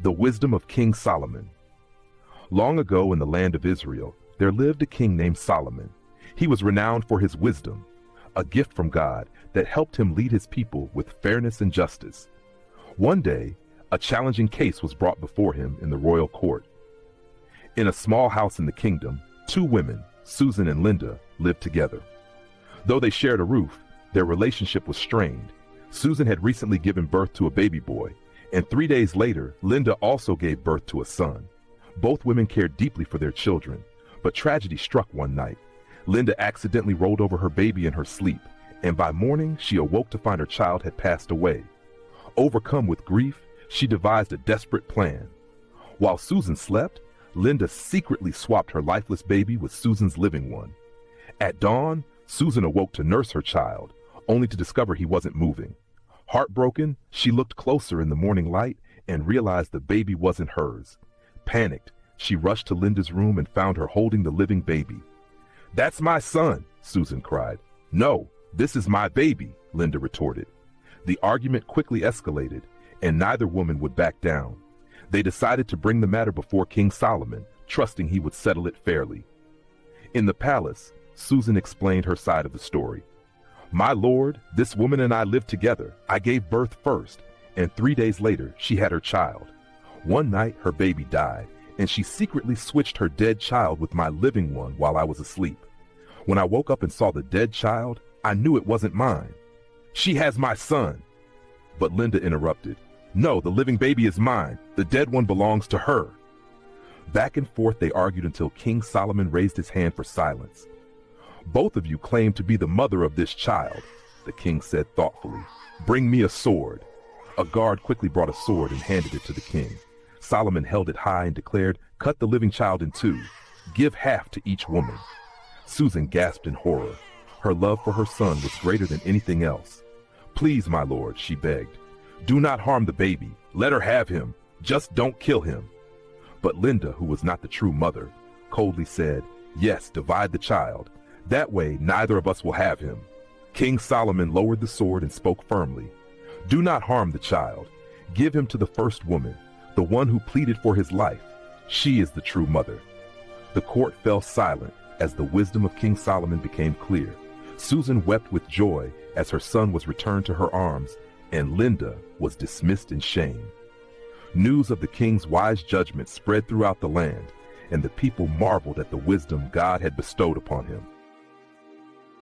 The wisdom of King Solomon. Long ago in the land of Israel, there lived a king named Solomon. He was renowned for his wisdom, a gift from God that helped him lead his people with fairness and justice. One day, a challenging case was brought before him in the royal court. In a small house in the kingdom, two women, Susan and Linda, lived together. Though they shared a roof, their relationship was strained. Susan had recently given birth to a baby boy, and 3 days later, Linda also gave birth to a son. Both women cared deeply for their children, but tragedy struck one night. Linda accidentally rolled over her baby in her sleep, and by morning she awoke to find her child had passed away. Overcome with grief, she devised a desperate plan. While Susan slept, Linda secretly swapped her lifeless baby with Susan's living one. At dawn, Susan awoke to nurse her child, only to discover he wasn't moving. Heartbroken, she looked closer in the morning light and realized the baby wasn't hers. Panicked, she rushed to Linda's room and found her holding the living baby. "That's my son," Susan cried. "No, this is my baby," Linda retorted. The argument quickly escalated, and neither woman would back down. They decided to bring the matter before King Solomon, trusting he would settle it fairly. In the palace, Susan explained her side of the story. "My lord, this woman and I lived together. I gave birth first, and 3 days later, she had her child. One night, her baby died, and she secretly switched her dead child with my living one while I was asleep. When I woke up and saw the dead child, I knew it wasn't mine. She has my son." But Linda interrupted. "No, the living baby is mine. The dead one belongs to her." Back and forth they argued until King Solomon raised his hand for silence. "Both of you claim to be the mother of this child," the king said thoughtfully. "Bring me a sword." A guard quickly brought a sword and handed it to the king. Solomon held it high and declared, "Cut the living child in two. Give half to each woman." Susan gasped in horror. Her love for her son was greater than anything else. "Please, my lord," she begged. "Do not harm the baby. Let her have him. Just don't kill him." But Linda, who was not the true mother, coldly said, "Yes, divide the child. That way, neither of us will have him." King Solomon lowered the sword and spoke firmly. "Do not harm the child. Give him to the first woman, the one who pleaded for his life. She is the true mother." The court fell silent as the wisdom of King Solomon became clear. Susan wept with joy as her son was returned to her arms, and Linda was dismissed in shame. News of the king's wise judgment spread throughout the land, and the people marveled at the wisdom God had bestowed upon him.